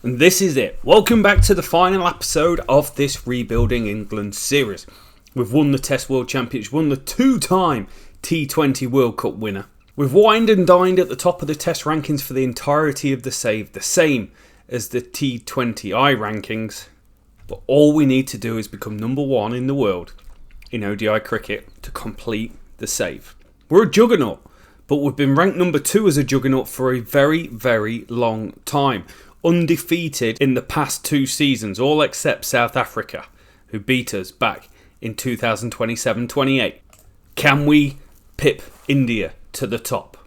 And this is it. Welcome back to the final episode of this Rebuilding England series. We've won the Test World Championship, won the two-time T20 World Cup winner. We've wined and dined at the top of the Test rankings for the entirety of the save, the same as the T20I rankings. But all we need to do is become number one in the world in ODI cricket to complete the save. We're a juggernaut, but we've been ranked number two as a juggernaut for a very, very long time. Undefeated in the past two seasons, all except South Africa, who beat us back in 2027-28. Can we pip India to the top?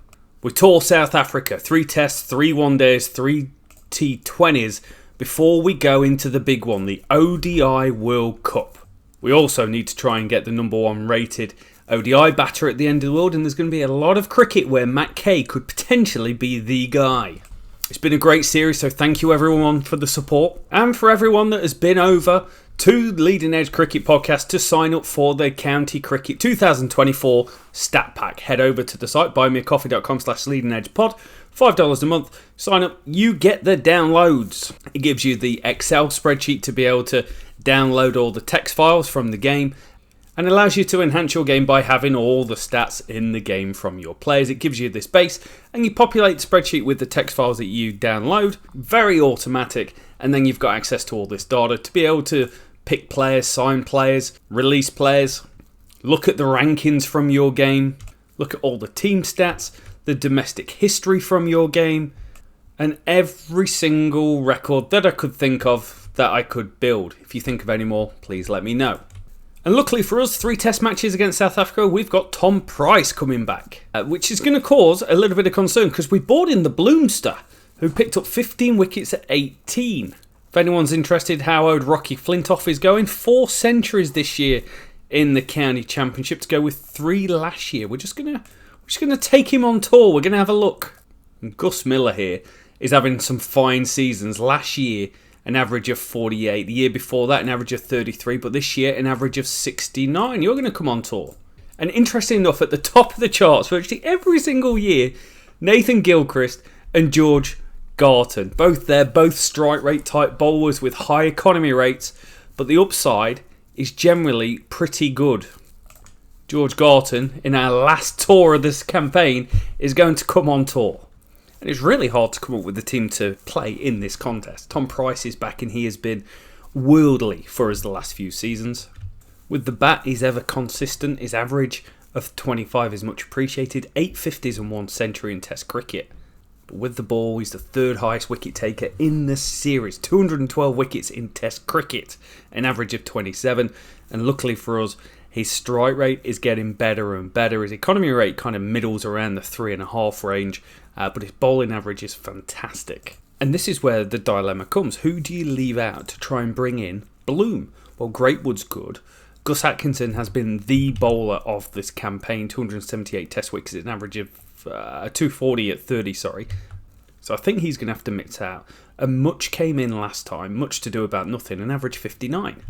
We tore South Africa 3 tests, 3 one-days, 3 T20s before we go into the big one, the ODI World Cup. We also need to try and get the number one rated ODI batter at the end of the world, and there's going to be a lot of cricket where Matt Kay could potentially be the guy. It's been a great series, so thank you everyone for the support and for everyone that has been over to Leading Edge Cricket Podcast to sign up for the County Cricket 2024 Stat Pack. Head over to the site, buymeacoffee.com/leadingedgepod, $5 a month. Sign up, you get the downloads. It gives you the Excel spreadsheet to be able to download all the text files from the game and allows you to enhance your game by having all the stats in the game from your players. It gives you this base and you populate the spreadsheet with the text files that you download. Very automatic, and then you've got access to all this data to be able to pick players, sign players, release players, look at the rankings from your game, look at all the team stats, the domestic history from your game, and every single record that I could think of that I could build. If you think of any more, please let me know. And luckily for us, 3 test matches against South Africa, we've got Tom Price coming back, which is going to cause a little bit of concern because we brought in the Bloomster, who picked up 15 wickets at 18. If anyone's interested how old Rocky Flintoff is going, 4 centuries this year in the County Championship to go with 3 last year. We're just gonna take him on tour. We're gonna have a look. And Gus Miller here is having some fine seasons. Last year, an average of 48. The year before that, an average of 33. But this year, an average of 69. You're going to come on tour. And interesting enough, at the top of the charts, virtually every single year, Nathan Gilchrist and George Garton. Both strike rate type bowlers with high economy rates. But the upside is generally pretty good. George Garton, in our last tour of this campaign, is going to come on tour. And it's really hard to come up with a team to play in this contest. Tom Price is back and he has been worldly for us the last few seasons. With the bat, he's ever consistent. His average of 25 is much appreciated. 8 50s and 1 century in Test cricket. But with the ball, he's the 3rd highest wicket taker in the series. 212 wickets in Test cricket. An average of 27. And luckily for us, his strike rate is getting better and better. His economy rate kind of middles around the 3.5 range. But his bowling average is fantastic. And this is where the dilemma comes. Who do you leave out to try and bring in Bloom? Well, Greatwood's good. Gus Atkinson has been the bowler of this campaign. 278 test wickets, an average of 240 at 30, sorry. So I think he's going to have to mix out. And Much came in last time, much to do about nothing, an average 59.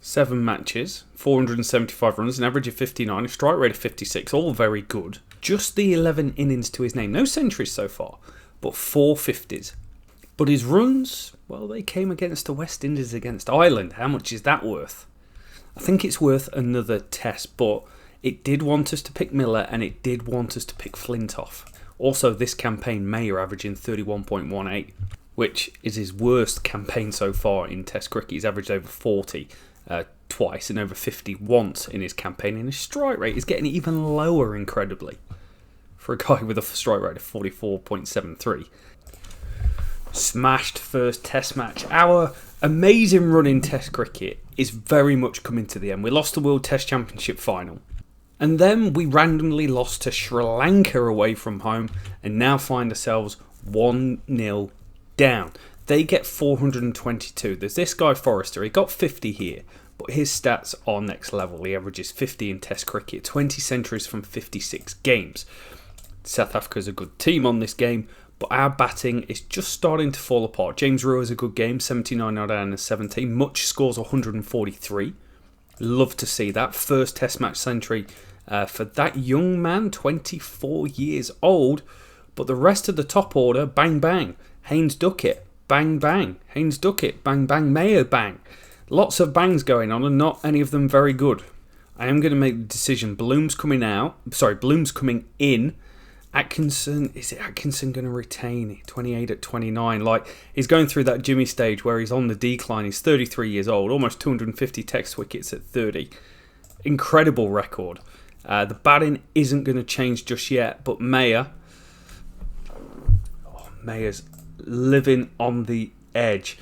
7 matches, 475 runs, an average of 59, a strike rate of 56, all very good. Just the 11 innings to his name. No centuries so far, but 4 50s. But his runs, well, they came against the West Indies against Ireland. How much is that worth? I think it's worth another test, but it did want us to pick Miller and it did want us to pick Flintoff. Also, this campaign, Mayer averaging 31.18, which is his worst campaign so far in Test cricket. He's averaged over 40 twice and over 50 once in his campaign, and his strike rate is getting even lower, incredibly, for a guy with a strike rate of 44.73. Smashed first Test match. Our amazing run in Test cricket is very much coming to the end. We lost the World Test Championship final, and then we randomly lost to Sri Lanka away from home, and now find ourselves 1-0 down. They get 422. There's this guy Forrester, he got 50 here, but his stats are next level. He averages 50 in Test cricket, 20 centuries from 56 games. South Africa's a good team on this game, but our batting is just starting to fall apart. James Rew has a good game, 79 out of 17. Much scores 143. Love to see that. First Test match century for that young man, 24 years old. But the rest of the top order, bang bang. Haynes Duckett, bang bang. Haynes Duckett, bang bang. Mayer, bang. Lots of bangs going on and not any of them very good. I am going to make the decision. Bloom's coming in. Atkinson, is it Atkinson going to retain 28 at 29? Like, he's going through that Jimmy stage where he's on the decline. He's 33 years old, almost 250 test wickets at 30. Incredible record. The batting isn't going to change just yet, but Mayer's living on the edge.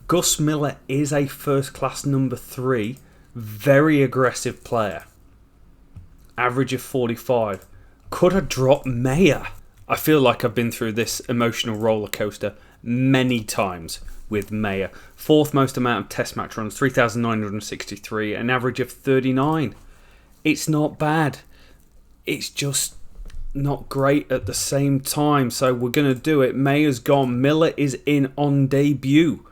Gus Miller is a first-class number 3, very aggressive player. Average of 45. Could I drop Mayer? I feel like I've been through this emotional roller coaster many times with Mayer. 4th most amount of test match runs, 3,963, an average of 39. It's not bad. It's just not great at the same time. So we're going to do it. Mayer's gone. Miller is in on debut.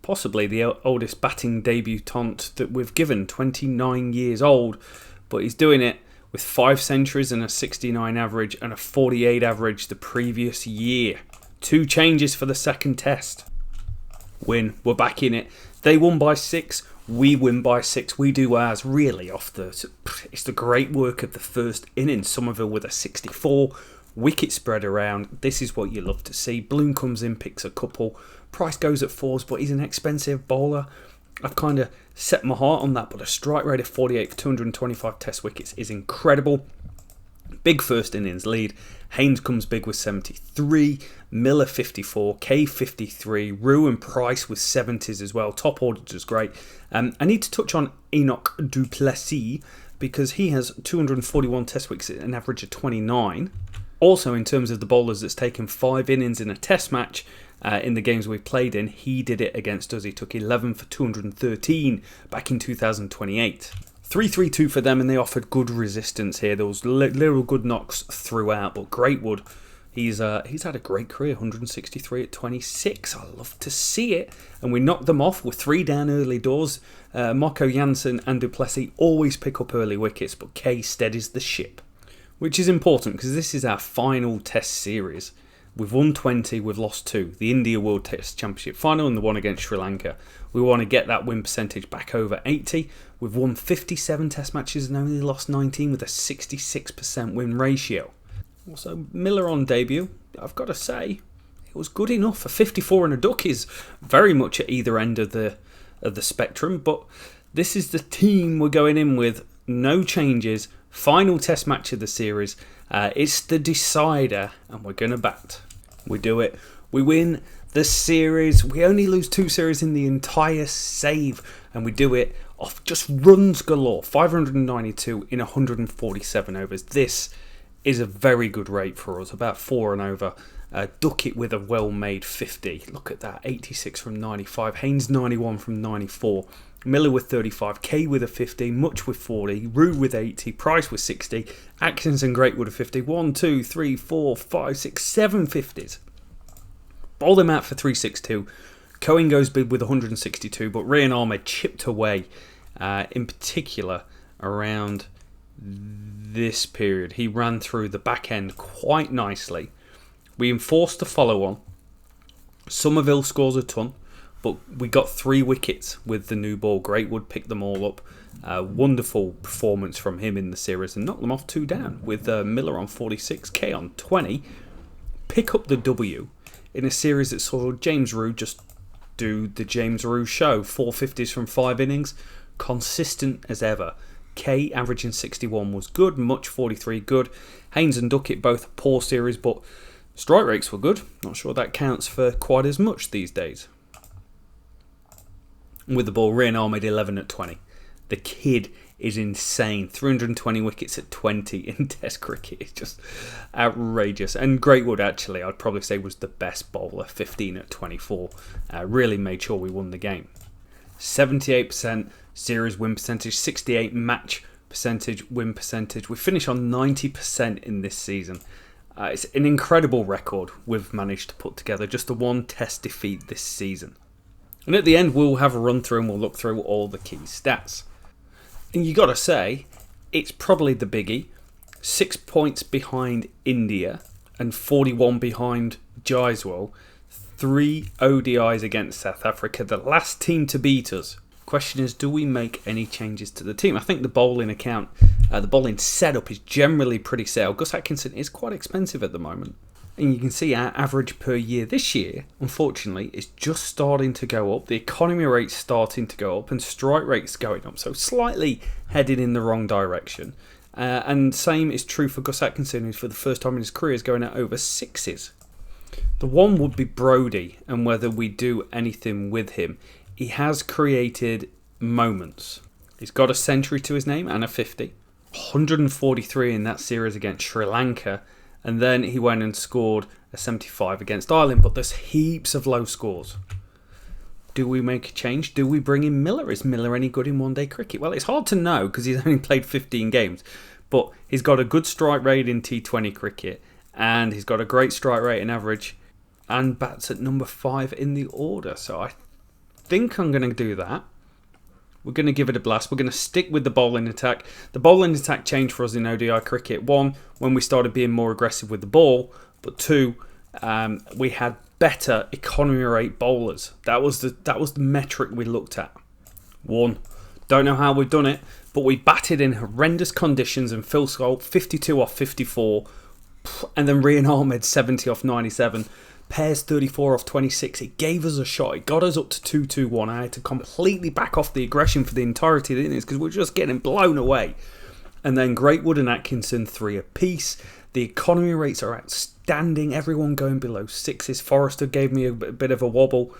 Possibly the oldest batting debutant that we've given, 29 years old. But he's doing it with 5 centuries and a 69 average and a 48 average the previous year. 2 changes for the second test. Win, we're back in it. They won by 6, we win by 6. We do ours really it's the great work of the first innings. Somerville with a 64, wicket spread around. This is what you love to see. Bloom comes in, picks a couple. Price goes at 4s, but he's an expensive bowler. I've kind of set my heart on that, but a strike rate of 48 for 225 test wickets is incredible. Big first innings lead. Haynes comes big with 73, Miller 54, Kay 53, Rue and Price with 70s as well. Top order is great. I need to touch on Enoch du Plessis because he has 241 test wickets at an average of 29. Also, in terms of the bowlers that's taken 5 innings in a test match, in the games we've played in, he did it against us. He took 11 for 213 back in 2028. 3-3-2 for them, and they offered good resistance here. There was little good knocks throughout, but Greatwood, he's had a great career, 163 at 26. I love to see it. And we knocked them off with 3 down early doors. Moko Janssen and du Plessis always pick up early wickets, but Kay steadies the ship, which is important because this is our final test series. We've won 20, we've lost 2. The India World Test Championship final and the one against Sri Lanka. We want to get that win percentage back over 80. We've won 57 test matches and only lost 19 with a 66% win ratio. Also, Miller on debut, I've got to say, it was good enough. A 54 and a duck is very much at either end of the spectrum, but this is the team we're going in with. No changes. Final test match of the series. It's the decider, and we're going to bat. We do it. We win the series. We only lose 2 series in the entire save, and we do it off just runs galore. 592 in 147 overs. This is a very good rate for us, about 4 and over. Duckett with a well-made 50. Look at that, 86 from 95. Haynes 91 from 94. Miller with 35, Kay with a 50, Much with 40, Rue with 80, Price with 60, Atkins and Great with a 50. 1, 2, 3, 4, 5, 6, 7 50s. Bowl them out for 362. Cohen goes big with 162, but Ryan Ahmed chipped away, in particular around this period. He ran through the back end quite nicely. We enforced the follow on. Somerville scores a ton, but we got 3 wickets with the new ball. Greatwood picked them all up. Wonderful performance from him in the series and knocked them off 2 down with Miller on 46, K on 20. Pick up the W in a series that saw James Rue just do the James Rue show. 450s from 5 innings, consistent as ever. K averaging 61 was good, Much 43 good. Haynes and Duckett both poor series, but strike rates were good. Not sure that counts for quite as much these days. With the ball, Ryan Ahmed 11 at 20. The kid is insane. 320 wickets at 20 in Test cricket. It's just outrageous. And Greatwood, actually, I'd probably say was the best bowler. 15 at 24. Really made sure we won the game. 78% series win percentage. 68 match percentage win percentage. We finish on 90% in this season. It's an incredible record we've managed to put together. Just the 1 test defeat this season. And at the end, we'll have a run through and we'll look through all the key stats. And you got to say, it's probably the biggie. 6 points behind India and 41 behind Jaiswal. 3 ODIs against South Africa, the last team to beat us. Question is, do we make any changes to the team? I think the bowling the bowling setup is generally pretty set. Gus Atkinson is quite expensive at the moment. And you can see our average per year this year, unfortunately, is just starting to go up. The economy rate's starting to go up and strike rate's going up. So slightly headed in the wrong direction. And same is true for Gus Atkinson, who for the first time in his career is going at over 6s. The one would be Brodie and whether we do anything with him. He has created moments. He's got a century to his name and a 50. 143 in that series against Sri Lanka. And then he went and scored a 75 against Ireland. But there's heaps of low scores. Do we make a change? Do we bring in Miller? Is Miller any good in one-day cricket? Well, it's hard to know because he's only played 15 games. But he's got a good strike rate in T20 cricket. And he's got a great strike rate in average. And bats at number 5 in the order. So I think I'm going to do that. We're going to give it a blast. We're going to stick with the bowling attack. The bowling attack changed for us in ODI cricket. 1, when we started being more aggressive with the ball. But 2, we had better economy rate bowlers. That was the metric we looked at. 1, don't know how we've done it, but we batted in horrendous conditions and Phil Salt 52 off 54, and then Rian Ahmed 70 off 97. Pears 34 off 26. It gave us a shot. It got us up to 2-2-1. I had to completely back off the aggression for the entirety of the innings because we were just getting blown away. And then Greatwood and Atkinson 3 apiece. The economy rates are outstanding. Everyone going below 6s. Forrester gave me a bit of a wobble.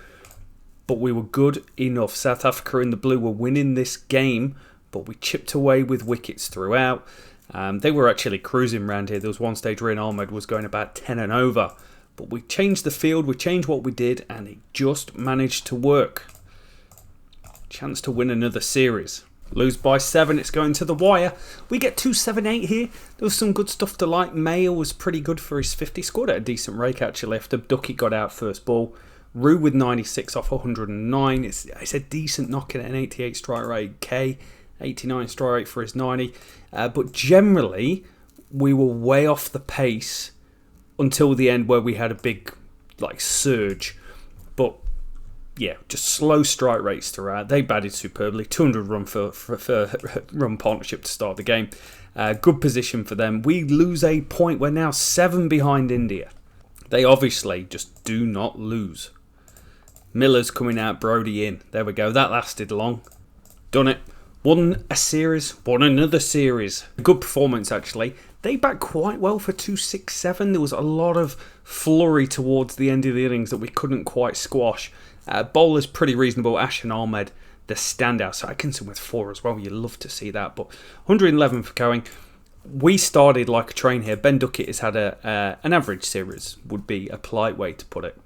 But we were good enough. South Africa in the blue were winning this game. But we chipped away with wickets throughout. They were actually cruising around here. There was one stage Rian Ahmed was going about 10 and over. But we changed the field, we changed what we did, and it just managed to work. Chance to win another series. Lose by 7, it's going to the wire. We get 278 here. There was some good stuff to like. Mayer was pretty good for his 50. Scored at a decent rake actually after Duckett got out first ball. Rue with 96 off 109. It's a decent knocking at an 88 strike rate. K, 89 strike rate for his 90. But generally, we were way off the pace until the end where we had a big surge. But yeah, just slow strike rates throughout. They batted superbly. 200 run for run partnership to start the game. Good position for them. We lose a point. We're now 7 behind India. They obviously just do not lose. Miller's coming out, Brodie in. There we go. That lasted long. Done it. Won a series. Won another series. Good performance actually. They backed quite well for 267. There was a lot of flurry towards the end of the innings that we couldn't quite squash. Bowlers pretty reasonable. Ash and Ahmed, the standout. So Atkinson with 4 as well. You love to see that. But 111 for going. We started like a train here. Ben Duckett has had an average series, would be a polite way to put it.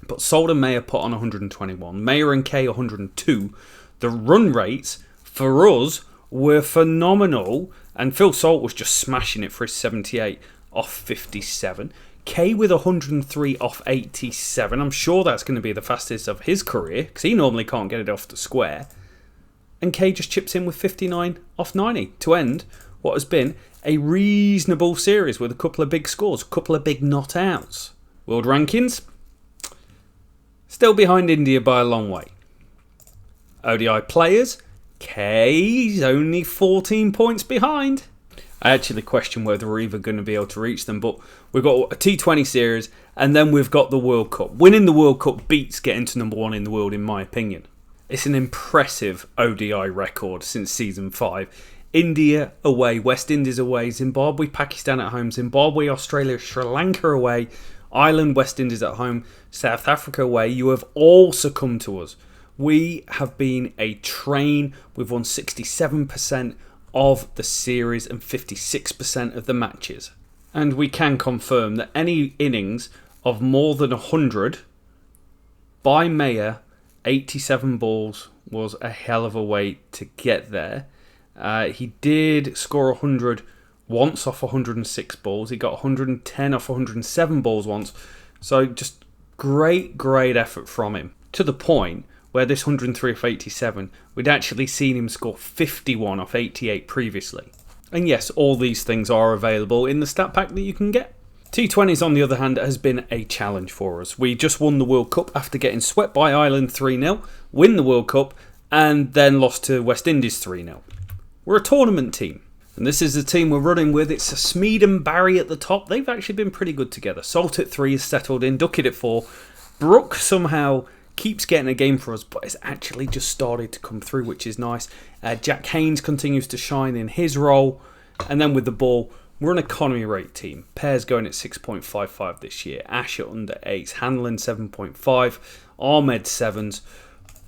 But Salt and Mayer put on 121. Mayer and Kay 102. The run rates for us were phenomenal. And Phil Salt was just smashing it for his 78 off 57. Kay with 103 off 87. I'm sure that's going to be the fastest of his career because he normally can't get it off the square. And Kay just chips in with 59 off 90 to end what has been a reasonable series with a couple of big scores, a couple of big not outs. World rankings, still behind India by a long way. ODI players, Kay's only 14 points behind. I actually question whether we're even going to be able to reach them, but we've got a T20 series and then we've got the World Cup. Winning the World Cup beats getting to number 1 in the world in my opinion. It's an impressive ODI record since season 5. India away, West Indies away, Zimbabwe, Pakistan at home, Zimbabwe, Australia, Sri Lanka away, Ireland, West Indies at home, South Africa away. You have all succumbed to us. We have been a train. We've won 67% of the series and 56% of the matches. And we can confirm that any innings of more than 100 by Mayer, 87 balls, was a hell of a way to get there. He did score 100 once off 106 balls. He got 110 off 107 balls once. So just great effort from him. To the point where this 103 off 87, we'd actually seen him score 51 off 88 previously. And yes, all these things are available in the stat pack that you can get. T20s, on the other hand, has been a challenge for us. We just won the World Cup after getting swept by Ireland 3-0, win the World Cup, and then lost to West Indies 3-0. We're a tournament team, and this is the team we're running with. It's Smeed and Barry at the top. They've actually been pretty good together. Salt at 3 is settled in, Duckett at 4. Brook somehow keeps getting a game for us, but it's actually just started to come through, which is nice. Jack Haynes continues to shine in his role, and then with the ball, we're an economy rate team. Pairs going at 6.55 this year. Ash at under 8s. Hanlon 7.5. Ahmed 7s.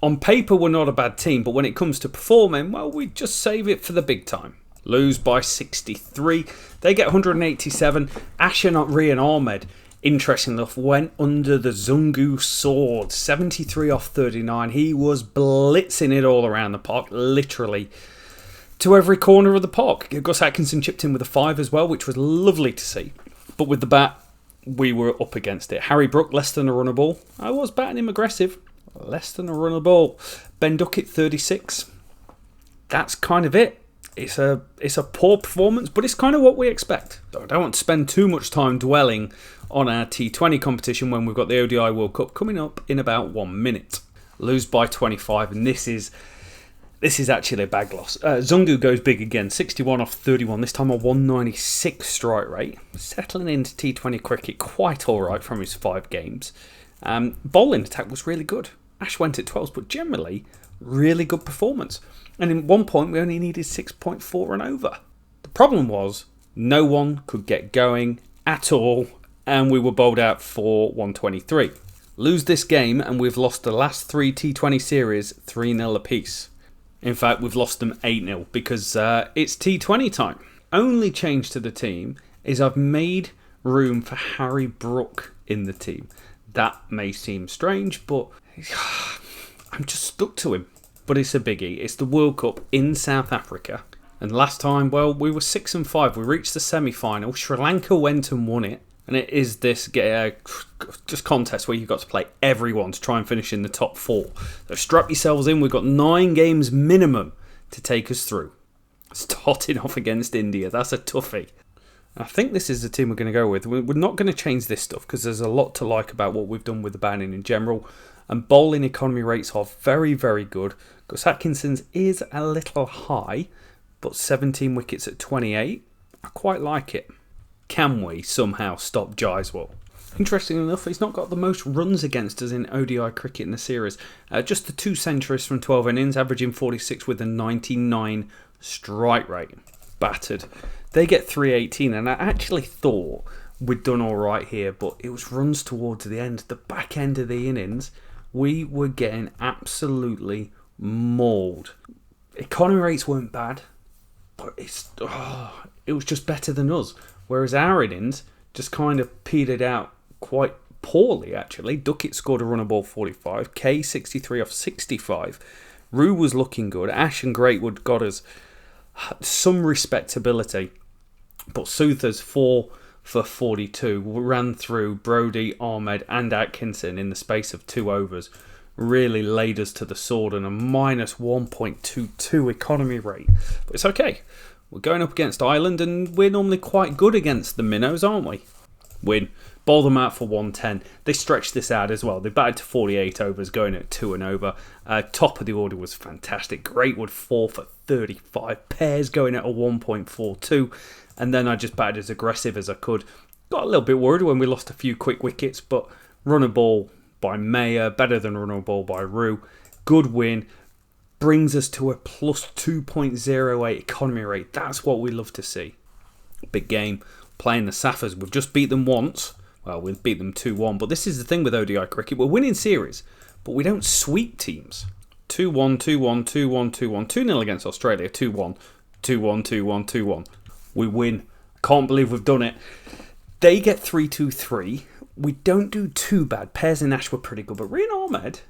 On paper, we're not a bad team, but when it comes to performing, well, we just save it for the big time. Lose by 63. They get 187. Ash and Ree and Ahmed, interesting enough, went under the Zungu sword. 73 off 39. He was blitzing it all around the park, literally to every corner of the park. Gus Atkinson chipped in with a 5 as well, which was lovely to see. But with the bat, we were up against it. Harry Brook, less than a runner ball. I was batting him aggressive. Less than a runner ball. Ben Duckett, 36. That's kind of it. It's a poor performance, but it's kind of what we expect. So I don't want to spend too much time dwelling on our T20 competition when we've got the ODI World Cup coming up in about 1 minute. Lose by 25, and this is actually a bag loss. Zungu goes big again, 61 off 31, this time a 196 strike rate. Settling into T20 cricket quite alright from his 5 games. Bowling attack was really good. Ash went at 12s, but generally, really good performance. And in one point, we only needed 6.4 and over. The problem was, no one could get going at all, and we were bowled out for 123. Lose this game, and we've lost the last 3 T20 series 3-0 apiece. In fact, we've lost them 8-0 because it's T20 time. Only change to the team is I've made room for Harry Brook in the team. That may seem strange, but I'm just stuck to him. But it's a biggie. It's the World Cup in South Africa. And last time, well, we were 6-5. We reached the semi-final. Sri Lanka went and won it. And it is this just contest where you've got to play everyone to try and finish in the top 4. So strap yourselves in. We've got 9 games minimum to take us through. Starting off against India. That's a toughie. I think this is the team we're going to go with. We're not going to change this stuff because there's a lot to like about what we've done with the batting in general. And bowling economy rates are very, very good. Gus Atkinson's is a little high, but 17 wickets at 28. I quite like it. Can we somehow stop Jaiswal? Interestingly enough, he's not got the most runs against us in ODI cricket in the series. Just the 2 centuries from 12 innings, averaging 46 with a 99 strike rate. Battered. They get 318, and I actually thought we'd done all right here, but it was runs towards the end, the back end of the innings. We were getting absolutely mauled. Economy rates weren't bad, but it was just better than us. Whereas our innings just kind of petered out quite poorly, actually. Duckett scored a runner ball 45. K 63 off 65. Rue was looking good. Ash and Greatwood got us some respectability. But Souther's 4 for 42 ran through Brodie, Ahmed and Atkinson in the space of 2 overs. Really laid us to the sword, and a minus 1.22 economy rate. But it's okay. We're going up against Ireland, and we're normally quite good against the minnows, aren't we? Win. Bowl them out for 110. They stretched this out as well. They batted to 48 overs, going at 2 and over. Top of the order was fantastic. Greatwood 4 for 35. Pairs going at a 1.42. And then I just batted as aggressive as I could. Got a little bit worried when we lost a few quick wickets, but runner ball by Mayer, better than runner ball by Rue. Good win. Brings us to a plus 2.08 economy rate. That's what we love to see. Big game. Playing the Saffers. We've just beat them once. Well, we've beat them 2-1. But this is the thing with ODI cricket. We're winning series, but we don't sweep teams. 2-1, 2-1, 2-1, 2-1. 2-0 against Australia. 2-1, 2-1, 2-1, 2-1. We win. Can't believe we've done it. They get 3-2-3. We don't do too bad. Pairs and Ash were pretty good. But Ryan Ahmed,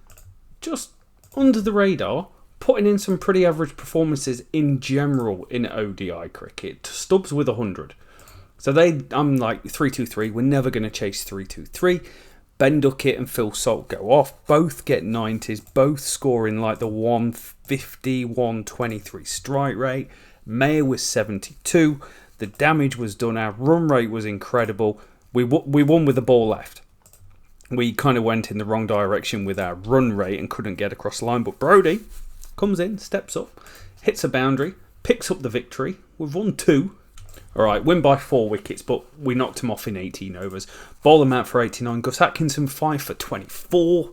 just under the radar, putting in some pretty average performances in general in ODI cricket. Stubbs with 100. So I'm like 3-2-3. We're never going to chase 3-2-3. Ben Duckett and Phil Salt go off. Both get 90s. Both scoring like the 150, 123 strike rate. Mayer was 72. The damage was done. Our run rate was incredible. We won with the ball left. We kind of went in the wrong direction with our run rate and couldn't get across the line. But Brodie comes in, steps up, hits a boundary, picks up the victory. We've won 2. All right, win by 4 wickets, but we knocked him off in 18 overs. Bowled him out for 89. Gus Atkinson 5 for 24.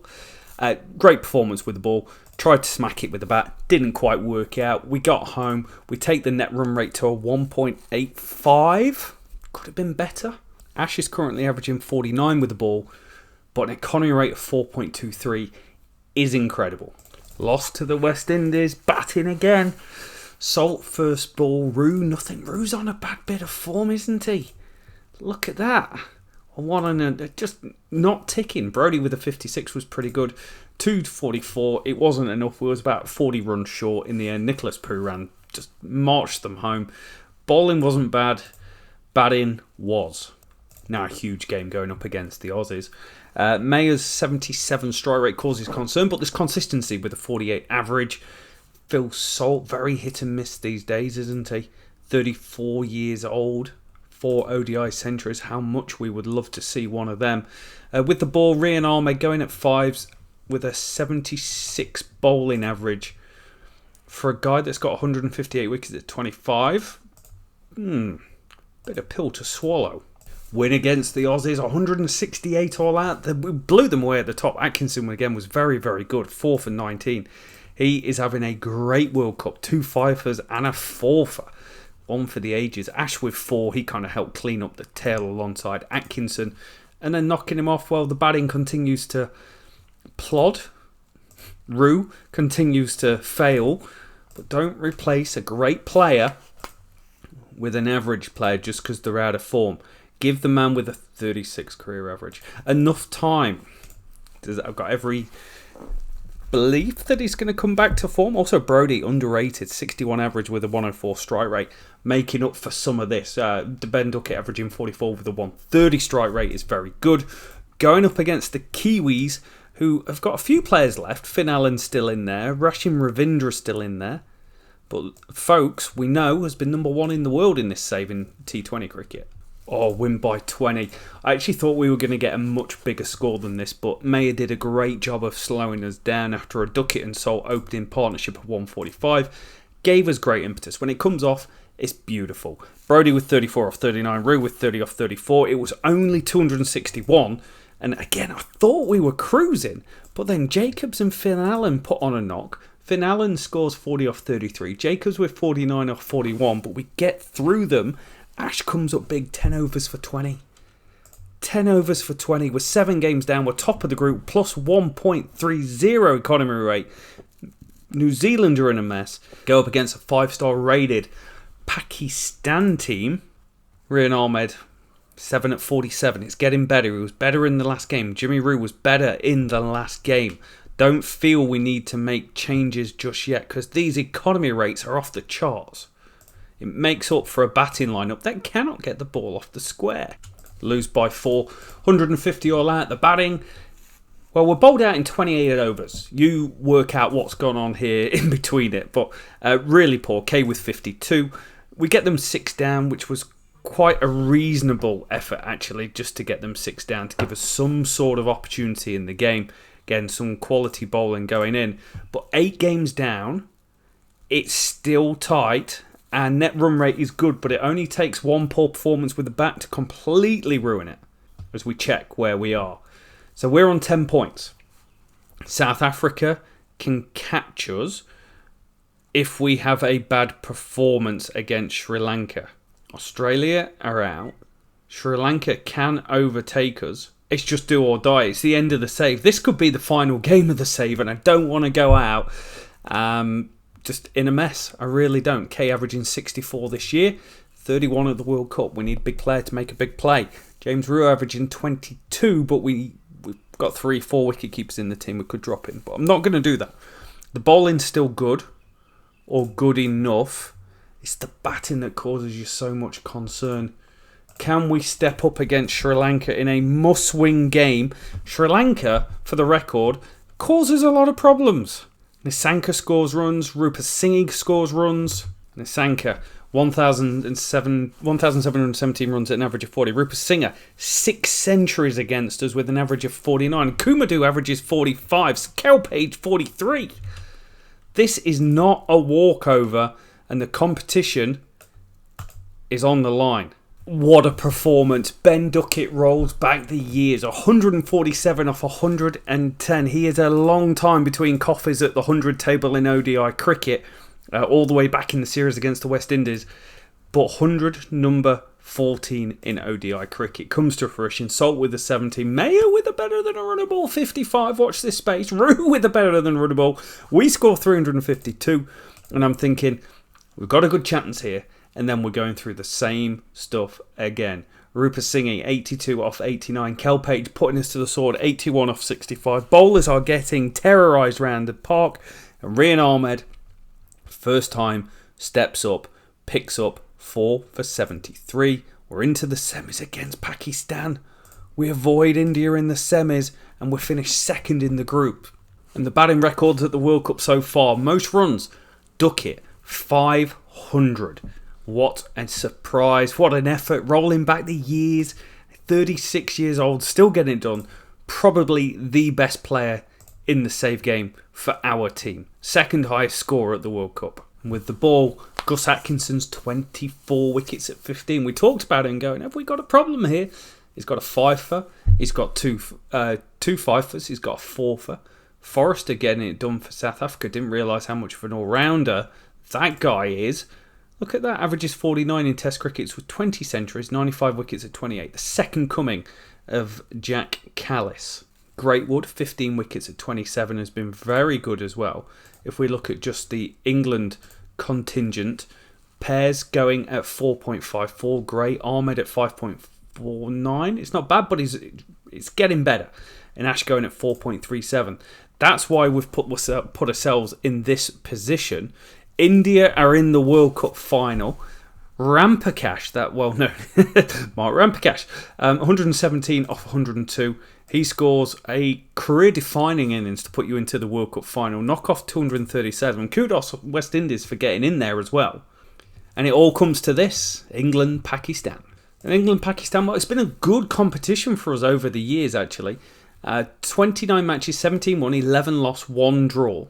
Great performance with the ball. Tried to smack it with the bat. Didn't quite work out. We got home. We take the net run rate to a 1.85. Could have been better. Ash is currently averaging 49 with the ball, but an economy rate of 4.23 is incredible. Lost to the West Indies. Batting again. Salt first ball. Rue nothing. Rue's on a bad bit of form, isn't he? Look at that. Just not ticking. Brodie with a 56 was pretty good. 244. It wasn't enough. We was about 40 runs short in the end. Nicholas Pooran just marched them home. Bowling wasn't bad. Batting was. Now a huge game going up against the Aussies. Mayer's 77 strike rate causes concern, but there's consistency with a 48 average. Phil Salt, very hit and miss these days, isn't he? 34 years old, 4 ODI centuries. How much we would love to see one of them. With the ball, Rian Ahmed going at 5s with a 76 bowling average. For a guy that's got 158 wickets at 25, bit of pill to swallow. Win against the Aussies, 168 all out. We blew them away at the top. Atkinson again was very, very good, 4 for 19. He is having a great World Cup. 2 fifers and a 4fer. 1 for the ages. Ash with 4. He kind of helped clean up the tail alongside Atkinson. And then knocking him off, well, the batting continues to plod. Rue continues to fail. But don't replace a great player with an average player just because they're out of form. Give the man with a 36 career average enough time. I've got every belief that he's going to come back to form. Also, Brodie, underrated, 61 average with a 104 strike rate, making up for some of this. Ben Duckett averaging 44 with a 130 strike rate is very good. Going up against the Kiwis, who have got a few players left. Finn Allen's still in there. Rashim Ravindra's still in there. But folks, we know has been number 1 in the world in this save in T20 cricket. Oh, win by 20. I actually thought we were going to get a much bigger score than this, but Mayer did a great job of slowing us down after a Duckett and Salt opening partnership of 145. Gave us great impetus. When it comes off, it's beautiful. Brodie with 34 off 39, Rue with 30 off 34. It was only 261. And again, I thought we were cruising, but then Jacobs and Finn Allen put on a knock. Finn Allen scores 40 off 33. Jacobs with 49 off 41, but we get through them. Ash comes up big, 10 overs for 20. 10 overs for 20. We're 7 games down. We're top of the group, plus 1.30 economy rate. New Zealand are in a mess. Go up against a 5-star rated Pakistan team. Rian Ahmed, 7 at 47. It's getting better. He was better in the last game. Jimmy Rue was better in the last game. Don't feel we need to make changes just yet because these economy rates are off the charts. It makes up for a batting lineup that cannot get the ball off the square. Lose by 4, 150 all out. The batting, well, we're bowled out in 28 overs. You work out what's gone on here in between it, but really poor. K with 52. We get them 6 down, which was quite a reasonable effort, actually, just to get them 6 down to give us some sort of opportunity in the game. Again, some quality bowling going in. But 8 games down, it's still tight. And net run rate is good, but it only takes one poor performance with the bat to completely ruin it, as we check where we are. So we're on 10 points. South Africa can catch us if we have a bad performance against Sri Lanka. Australia are out. Sri Lanka can overtake us. It's just do or die. It's the end of the save. This could be the final game of the save, and I don't want to go out just in a mess. I really don't. K averaging 64 this year, 31 at the World Cup. We need a big player to make a big play. James Rue averaging 22, but we've got 3-4 wicket keepers in the team we could drop in. But I'm not going to do that. The bowling's still good, or good enough. It's the batting that causes you so much concern. Can we step up against Sri Lanka in a must-win game? Sri Lanka, for the record, causes a lot of problems. Nissanka scores runs, Rupert Singh scores runs. Nissanka 1,717 runs at an average of 40. Rupa Singha, 6 centuries against us with an average of 49. Kumadu averages 45. Kel Page, 43. This is not a walkover, and the competition is on the line. What a performance. Ben Duckett rolls back the years. 147 off 110. He is a long time between coffees at the 100 table in ODI cricket, all the way back in the series against the West Indies. But 100, number 14 in ODI cricket comes to fruition. Salt with a 70. Mayo with a better than a runner ball, 55. Watch this space. Rue with a better than runner ball. We score 352. And I'm thinking, we've got a good chance here. And then we're going through the same stuff again. Rupa Singha, 82 off 89. Kel Page putting us to the sword, 81 off 65. Bowlers are getting terrorised round the park. And Rian Ahmed, first time, steps up, picks up 4 for 73. We're into the semis against Pakistan. We avoid India in the semis and we're finished second in the group. And the batting records at the World Cup so far, most runs, Duckett, 500. What a surprise. What an effort. Rolling back the years. 36 years old. Still getting it done. Probably the best player in the save game for our team. Second highest scorer at the World Cup. And with the ball, Gus Atkinson's 24 wickets at 15. We talked about him going, have we got a problem here? He's got a fifer. He's got two fifers. He's got a fourfer. Forrester getting it done for South Africa. Didn't realise how much of an all-rounder that guy is. Look at that, averages 49 in Test crickets with 20 centuries, 95 wickets at 28. The second coming of Jack Callis. Greatwood, 15 wickets at 27, has been very good as well. If we look at just the England contingent, Pears going at 4.54, Gray, Ahmed at 5.49. It's not bad, but it's getting better. And Ash going at 4.37. That's why we've put ourselves in this position. India are in the World Cup final. Mark Rampakash, 117 off 102. He scores a career-defining innings to put you into the World Cup final. Knock off 237. Kudos West Indies for getting in there as well. And it all comes to this, England-Pakistan. And England-Pakistan, well, it's been a good competition for us over the years, actually. 29 matches, 17 won, 11 lost, 1 draw.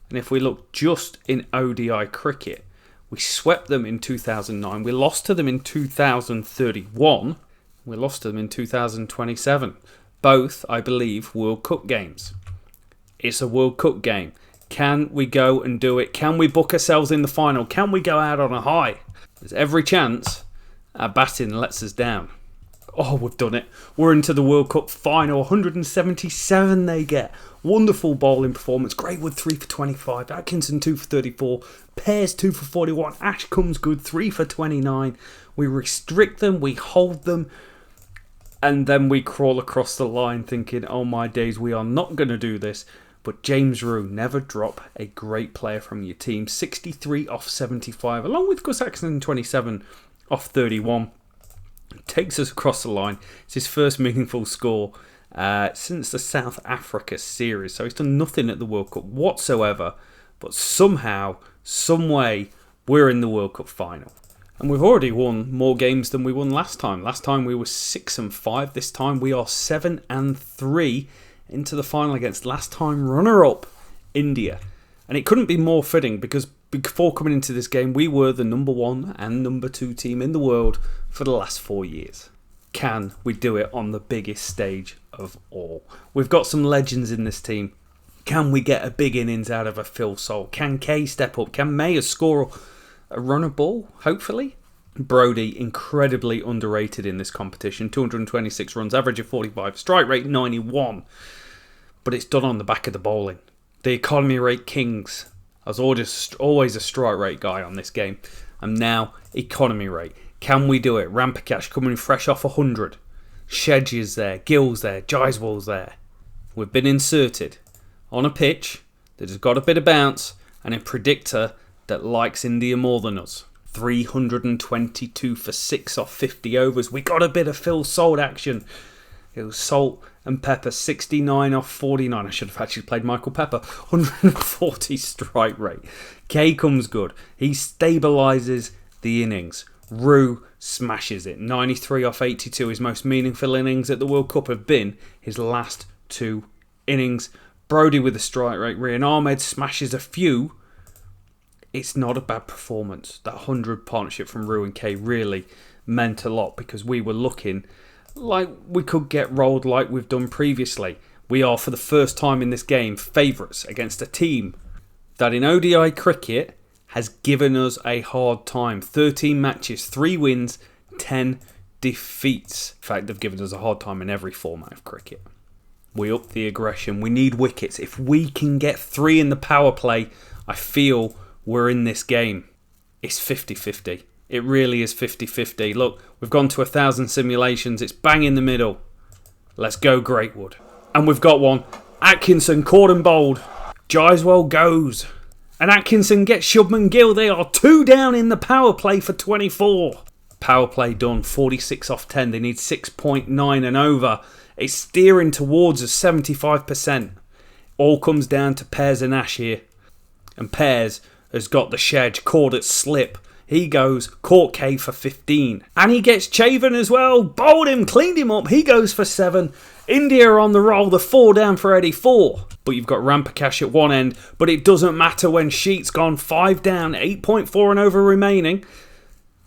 And if we look just in ODI cricket, we swept them in 2009. We lost to them in 2031. We lost to them in 2027. Both, I believe, World Cup games. It's a World Cup game. Can we go and do it? Can we book ourselves in the final? Can we go out on a high? There's every chance our batting lets us down. Oh, we've done it. We're into the World Cup final. 177 they get. Wonderful bowling performance. Greatwood 3 for 25. Atkinson 2 for 34. Pears 2 for 41. Ash comes good 3 for 29. We restrict them. We hold them. And then we crawl across the line thinking, oh my days, we are not going to do this. But James Rue, never drop a great player from your team. 63 off 75. Along with Gus Atkinson 27 off 31. Takes us across the line. It's his first meaningful score since the South Africa series. So he's done nothing at the World Cup whatsoever. But somehow, some way, we're in the World Cup final. And we've already won more games than we won last time. Last time we were 6-5. This time we are 7-3 into the final against last time runner-up India. And it couldn't be more fitting because before coming into this game, we were the number 1 and number 2 team in the world for the last 4 years. Can we do it on the biggest stage of all? We've got some legends in this team. Can we get a big innings out of a Phil Salt? Can Kay step up? Can Mayer score a runner ball, hopefully? Brodie, incredibly underrated in this competition. 226 runs, average of 45, strike rate 91. But it's done on the back of the bowling. The economy rate kings. I was always a strike rate guy on this game. I'm now economy rate. Can we do it? Rampakash coming fresh off 100. Shedge there. Gill's there. Jaiswal's there. We've been inserted on a pitch that has got a bit of bounce and a predictor that likes India more than us. 322 for 6 off 50 overs. We got a bit of Phil Salt action. It was Salt and Pepper 69 off 49. I should have actually played Michael Pepper. 140 strike rate. K comes good. He stabilises the innings. Roux smashes it. 93 off 82. His most meaningful innings at the World Cup have been his last 2 innings. Brodie with a strike rate. Rian Ahmed smashes a few. It's not a bad performance. That 100 partnership from Roux and K really meant a lot because we were looking like we could get rolled like we've done previously. We are, for the first time in this game, favourites against a team that in ODI cricket has given us a hard time. 13 matches, 3 wins, 10 defeats. In fact, they've given us a hard time in every format of cricket. We up the aggression. We need wickets. If we can get 3 in the power play, I feel we're in this game. It's 50-50. It really is 50-50. Look, we've gone to 1,000 simulations. It's bang in the middle. Let's go, Greatwood. And we've got one. Atkinson, caught and bowled. Jaiswal goes. And Atkinson gets Shubman Gill. They are 2 down in the power play for 24. Power play done. 46 off 10. They need 6.9 and over. It's steering towards us 75%. All comes down to Pears and Ash here. And Pears has got the Shedge caught at slip. He goes, caught K for 15. And he gets Chaven as well. Bowled him, cleaned him up. He goes for 7. India on the roll. The 4 down for Eddie 4. But you've got Rampakash at one end. But it doesn't matter when Sheet's gone 5 down. 8.4 and over remaining.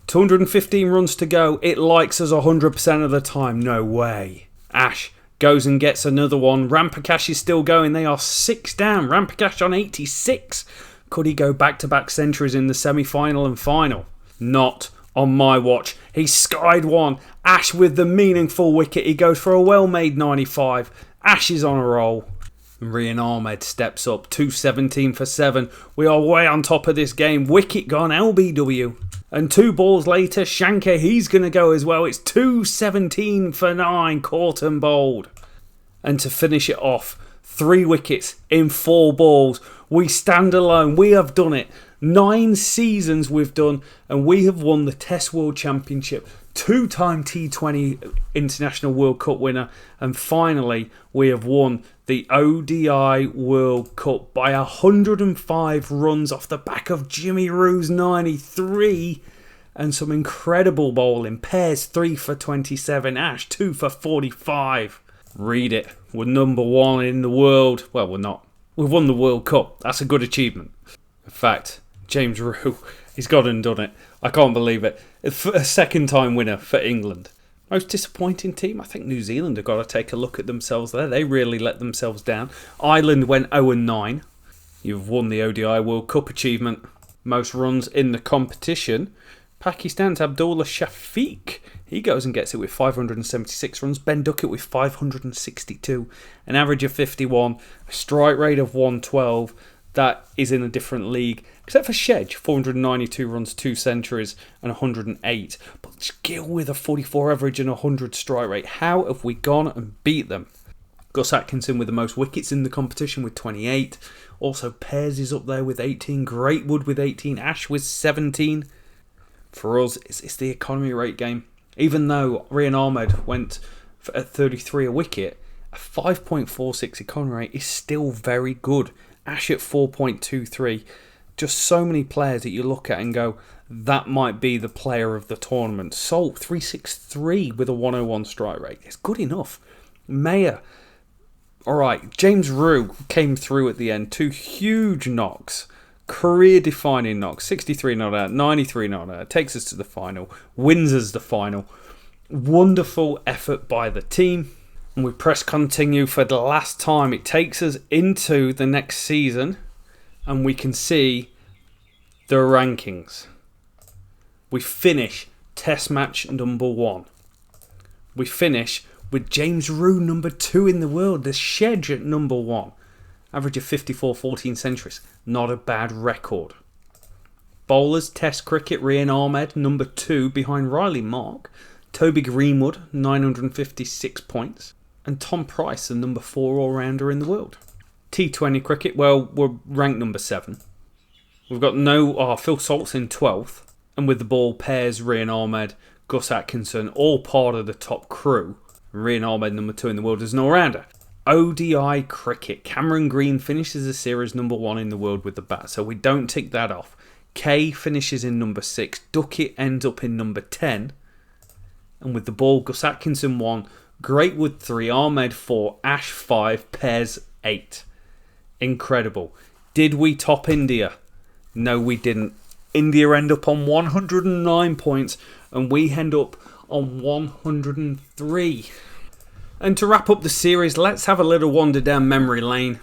215 runs to go. It likes us 100% of the time. No way. Ash goes and gets another one. Rampakash is still going. They are 6 down. Rampakash on 86. Could he go back-to-back centuries in the semi-final and final? Not on my watch. He skied one. Ash with the meaningful wicket. He goes for a well-made 95. Ash is on a roll. Rian Ahmed steps up. 217 for 7. We are way on top of this game. Wicket gone. LBW. And 2 balls later, Shankar, he's going to go as well. It's 217 for 9. Caught and bowled. And to finish it off, 3 wickets in 4 balls. We stand alone. We have done it. 9 seasons we've done, and we have won the Test World Championship. 2-time T20 International World Cup winner. And finally, we have won the ODI World Cup by 105 runs off the back of Jimmy Roux's 93 and some incredible bowling. Pears 3 for 27. Ash 2 for 45. Read it. We're number 1 in the world. Well, we're not. We've won the World Cup. That's a good achievement. In fact, James Roux, he's gone and done it. I can't believe it. A 2nd-time winner for England. Most disappointing team? I think New Zealand have got to take a look at themselves there. They really let themselves down. Ireland went 0-9. You've won the ODI World Cup achievement. Most runs in the competition. Pakistan's Abdullah Shafiq. He goes and gets it with 576 runs. Ben Duckett with 562. An average of 51. A strike rate of 112. That is in a different league. Except for Shedge. 492 runs, 2 centuries and 108. But Gill with a 44 average and 100 strike rate. How have we gone and beat them? Gus Atkinson with the most wickets in the competition with 28. Also Pears is up there with 18. Greatwood with 18. Ash with 17. For us, it's the economy rate game. Even though Rian Ahmed went at 33 a wicket, a 5.46 economy rate is still very good. Ash at 4.23. Just so many players that you look at and go, that might be the player of the tournament. Salt 363 with a 101 strike rate. It's good enough. Mayer. Alright, James Roux came through at the end. 2 huge knocks. Career-defining knocks. 63 not out, 93 not out. Takes us to the final. Wins us the final. Wonderful effort by the team. And we press continue for the last time. It takes us into the next season. And we can see the rankings. We finish Test match number 1. We finish with James Roux number 2 in the world. The Shedge at number 1. Average of 54, 14 centuries. Not a bad record. Bowlers, Test cricket, Rian Ahmed, number 2 behind Riley Mark. Toby Greenwood, 956 points. And Tom Price, the number 4 all-rounder in the world. T20 cricket, well, we're ranked number 7. We've got Phil Salt's in 12th. And with the ball, Pears, Rian Ahmed, Gus Atkinson, all part of the top crew. Rian Ahmed number 2 in the world as an all-rounder. ODI Cricket. Cameron Green finishes the series number 1 in the world with the bat, so we don't tick that off. Kay finishes in number 6. Duckett ends up in number 10. And with the ball, Gus Atkinson 1, Greatwood 3, Ahmed 4, Ash 5, Pez 8. Incredible. Did we top India? No, we didn't. India end up on 109 points and we end up on 103. And to wrap up the series, let's have a little wander down memory lane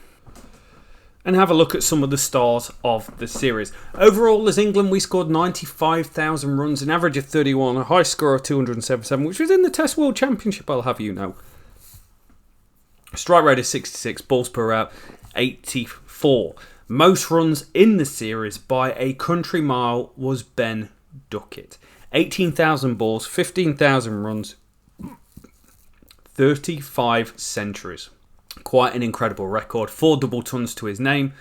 and have a look at some of the stars of the series. Overall, as England, we scored 95,000 runs, an average of 31, a high score of 277, which was in the Test World Championship, I'll have you know. Strike rate of 66, balls per out 84. Most runs in the series by a country mile was Ben Duckett. 18,000 balls, 15,000 runs, 35 centuries. Quite an incredible record. 4 double tons to his name.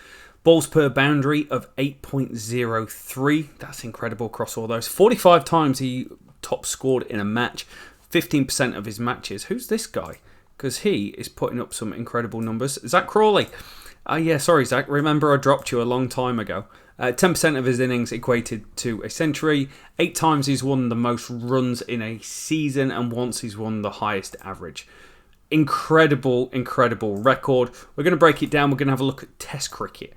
Balls per boundary of 8.03. That's incredible across all those. 45 times he top scored in a match. 15% of his matches. Who's this guy? Because he is putting up some incredible numbers. Zach Crawley. Sorry, Zach. Remember I dropped you a long time ago. 10% of his innings equated to a century. 8 times he's won the most runs in a season, and once he's won the highest average. Incredible, incredible record. We're going to break it down. We're going to have a look at Test cricket.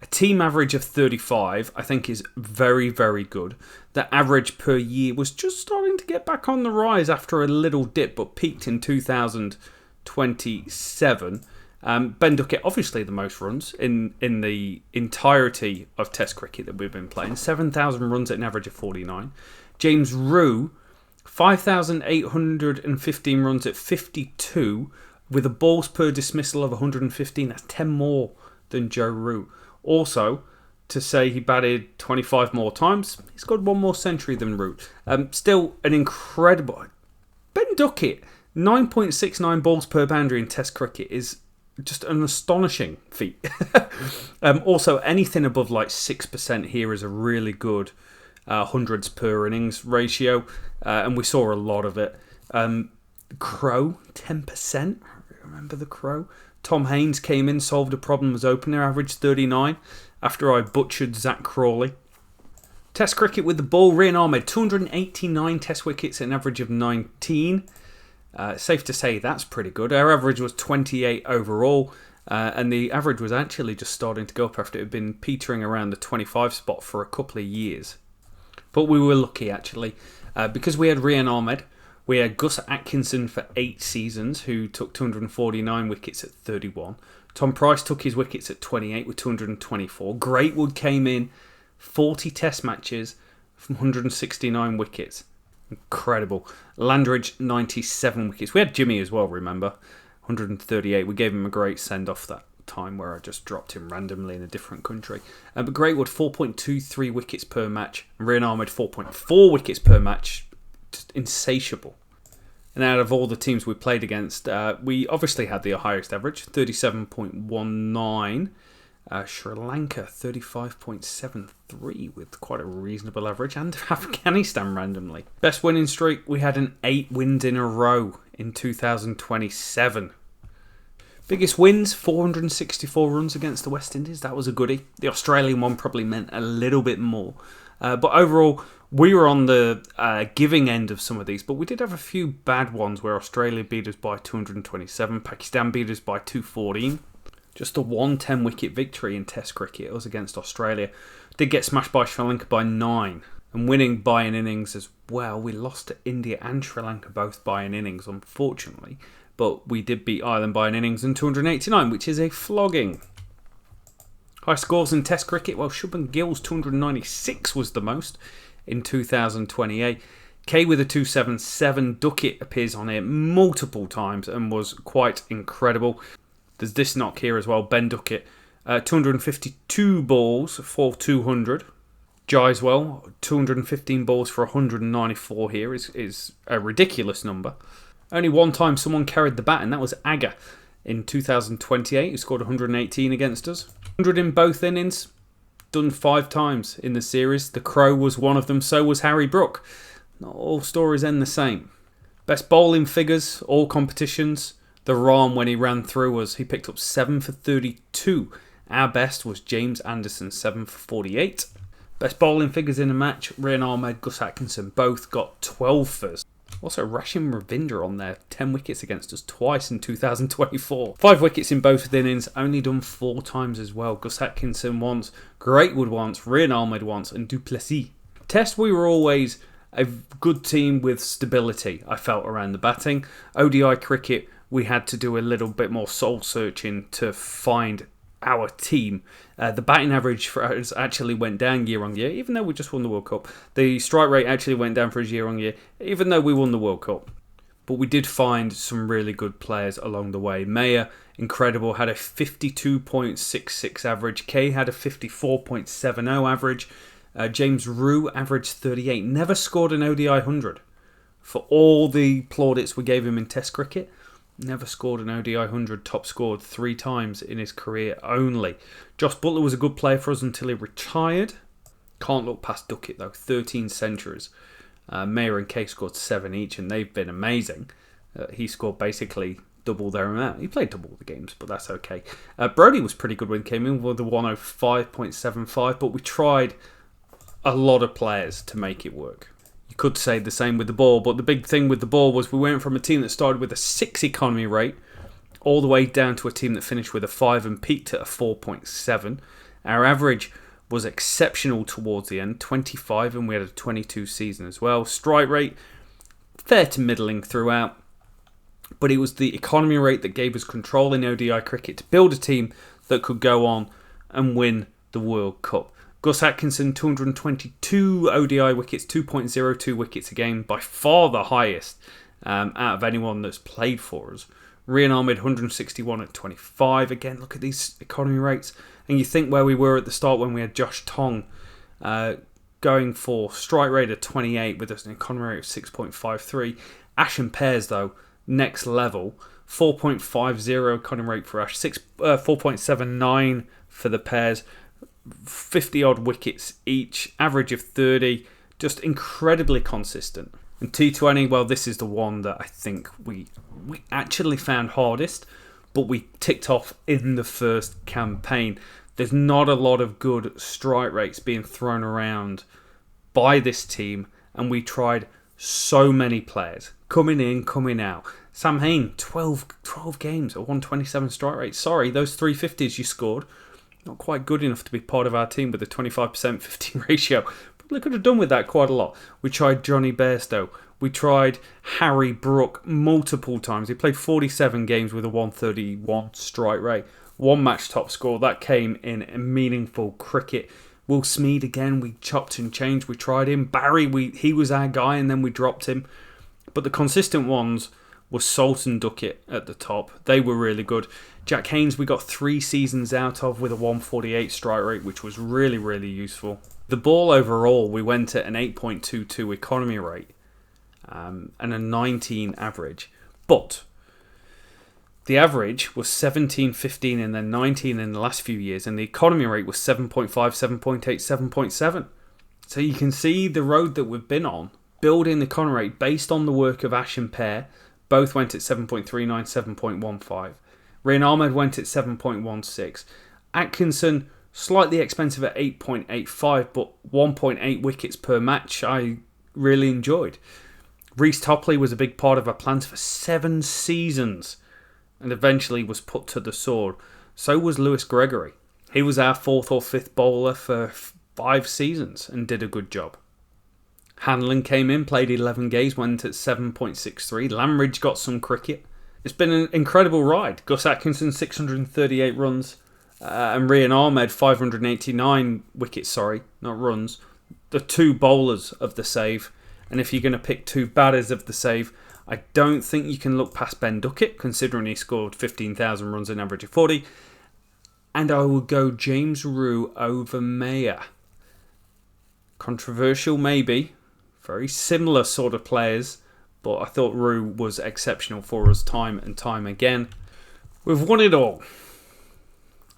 A team average of 35, I think, is very, very good. The average per year was just starting to get back on the rise after a little dip, but peaked in 2027. Ben Duckett, obviously the most runs in the entirety of Test cricket that we've been playing. 7,000 runs at an average of 49. James Rue, 5,815 runs at 52, with a balls per dismissal of 115. That's 10 more than Joe Root. Also, to say he batted 25 more times, he's got 1 more century than Root. Still an incredible... Ben Duckett, 9.69 balls per boundary in Test cricket is just an astonishing feat. Also, anything above like 6% here is a really good hundreds per innings ratio, and we saw a lot of it. Crow, 10%. Remember the Crow? Tom Haynes came in, solved a problem as opener, averaged 39 after I butchered Zach Crawley. Test cricket with the ball, Rian Ahmed, 289 test wickets, an average of 19. Safe to say that's pretty good. Our average was 28 overall, and the average was actually just starting to go up after it had been petering around the 25 spot for a couple of years. But we were lucky, actually, because we had Rian Ahmed. We had Gus Atkinson for 8 seasons, who took 249 wickets at 31. Tom Price took his wickets at 28 with 224. Greatwood came in, 40 test matches from 169 wickets. Incredible. Landridge, 97 wickets. We had Jimmy as well, remember? 138. We gave him a great send-off that time where I just dropped him randomly in a different country. But Greatwood, 4.23 wickets per match. And Rian Ahmed, 4.4 wickets per match. Just insatiable. And out of all the teams we played against, we obviously had the highest average, 37.19. Sri Lanka, 35.73 with quite a reasonable average. And Afghanistan randomly. Best winning streak, we had an 8 wins in a row in 2027. Biggest wins, 464 runs against the West Indies. That was a goodie. The Australian one probably meant a little bit more. But overall, we were on the giving end of some of these, but we did have a few bad ones where Australia beat us by 227, Pakistan beat us by 214. Just the 1 10-wicket victory in Test cricket was against Australia. Did get smashed by Sri Lanka by 9, and winning by an innings as well. We lost to India and Sri Lanka both by an innings, unfortunately, but we did beat Ireland by an innings and 289, which is a flogging. High scores in Test cricket, well, Shubman Gill's 296 was the most in 2028. Kay with a 277. Duckett appears on here multiple times and was quite incredible. There's this knock here as well. Ben Duckett, 252 balls for 200. Gyswell, 215 balls for 194 here is a ridiculous number. Only one time someone carried the bat, and that was Agger in 2028, who scored 118 against us. 100 in both innings. Done 5 times in the series. The Crow was one of them, so was Harry Brook. Not all stories end the same. Best bowling figures, all competitions. The Rahm, when he ran through us, he picked up 7 for 32. Our best was James Anderson, 7 for 48. Best bowling figures in a match, Rian Ahmed, Gus Atkinson both got 12 first. Also, Rashim Ravindra on there, 10 wickets against us twice in 2024. 5 wickets in both innings, only done 4 times as well. Gus Atkinson once, Greatwood once, Rian Ahmed once, and Duplessis. Test, we were always a good team with stability, I felt, around the batting. ODI cricket, we had to do a little bit more soul searching to find our team. The batting average for us actually went down year on year, even though we just won the World Cup. The strike rate actually went down for us year on year, even though we won the World Cup. But we did find some really good players along the way. Mayer, incredible, had a 52.66 average. Kay had a 54.70 average. James Rue averaged 38. Never scored an ODI 100. For all the plaudits we gave him in Test cricket, never scored an ODI 100, top scored 3 times in his career only. Josh Butler was a good player for us until he retired. Can't look past Duckett though, 13 centuries. Mayer and Kay scored 7 each and they've been amazing. He scored basically double their amount. He played double the games, but that's okay. Brody was pretty good when he came in with the 105.75, but we tried a lot of players to make it work. You could say the same with the ball, but the big thing with the ball was we went from a team that started with a 6 economy rate all the way down to a team that finished with a 5 and peaked at a 4.7. Our average was exceptional towards the end, 25, and we had a 22 season as well. Strike rate, fair to middling throughout, but it was the economy rate that gave us control in ODI cricket to build a team that could go on and win the World Cup. Gus Atkinson, 222 ODI wickets, 2.02 wickets a game, by far the highest out of anyone that's played for us. Rian Ahmed, 161 at 25. Again, look at these economy rates. And you think where we were at the start when we had Josh Tong going for strike rate of 28 with an economy rate of 6.53. Ash and Pears, though, next level. 4.50 economy rate for Ash, 4.79 for the Pears. 50 odd wickets each, average of 30, just incredibly consistent. And T20, well, this is the one that I think we actually found hardest, but we ticked off in the first campaign. There's not a lot of good strike rates being thrown around by this team, and we tried so many players coming in, coming out. Sam Hain, 12 games, a 127 strike rate. Sorry, those 350s you scored, not quite good enough to be part of our team with a 25% 15 ratio. Probably could have done with that quite a lot. We tried Johnny Bairstow. We tried Harry Brook multiple times. He played 47 games with a 131 strike rate. 1 match top score. That came in a meaningful cricket. Will Smead again, we chopped and changed. We tried him. Barry, he was our guy and then we dropped him. But the consistent ones was Salt and Duckett at the top. They were really good. Jack Haynes we got 3 seasons out of with a 148 strike rate, which was really, really useful. The ball overall, we went at an 8.22 economy rate and a 19 average. But the average was 17, 15 and then 19 in the last few years, and the economy rate was 7.5, 7.8, 7.7. So you can see the road that we've been on, building the economy rate based on the work of Ash and Pear. Both went at 7.39, 7.15. Rian Ahmed went at 7.16. Atkinson, slightly expensive at 8.85, but 1.8 wickets per match I really enjoyed. Reece Topley was a big part of our plans for 7 seasons and eventually was put to the sword. So was Lewis Gregory. He was our 4th or 5th bowler for 5 seasons and did a good job. Hanlon came in, played 11 games, went at 7.63. Lamridge got some cricket. It's been an incredible ride. Gus Atkinson, 638 runs. And Rian Ahmed, 589 wickets, not runs. The 2 bowlers of the save. And if you're going to pick 2 batters of the save, I don't think you can look past Ben Duckett, considering he scored 15,000 runs, an average of 40. And I will go James Rue over Mayer. Controversial, maybe. Very similar sort of players, but I thought Rue was exceptional for us time and time again. We've won it all,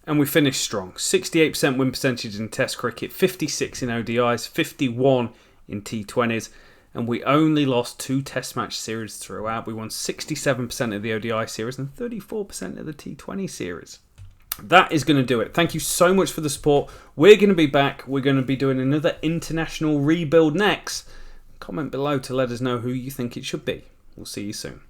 and we finished strong. 68% win percentage in Test cricket, 56 in ODIs, 51 in T20s, and we only lost 2 test match series throughout. We won 67% of the ODI series and 34% of the T20 series. That is going to do it. Thank you so much for the support. We're going to be back. We're going to be doing another international rebuild next. Comment below to let us know who you think it should be. We'll see you soon.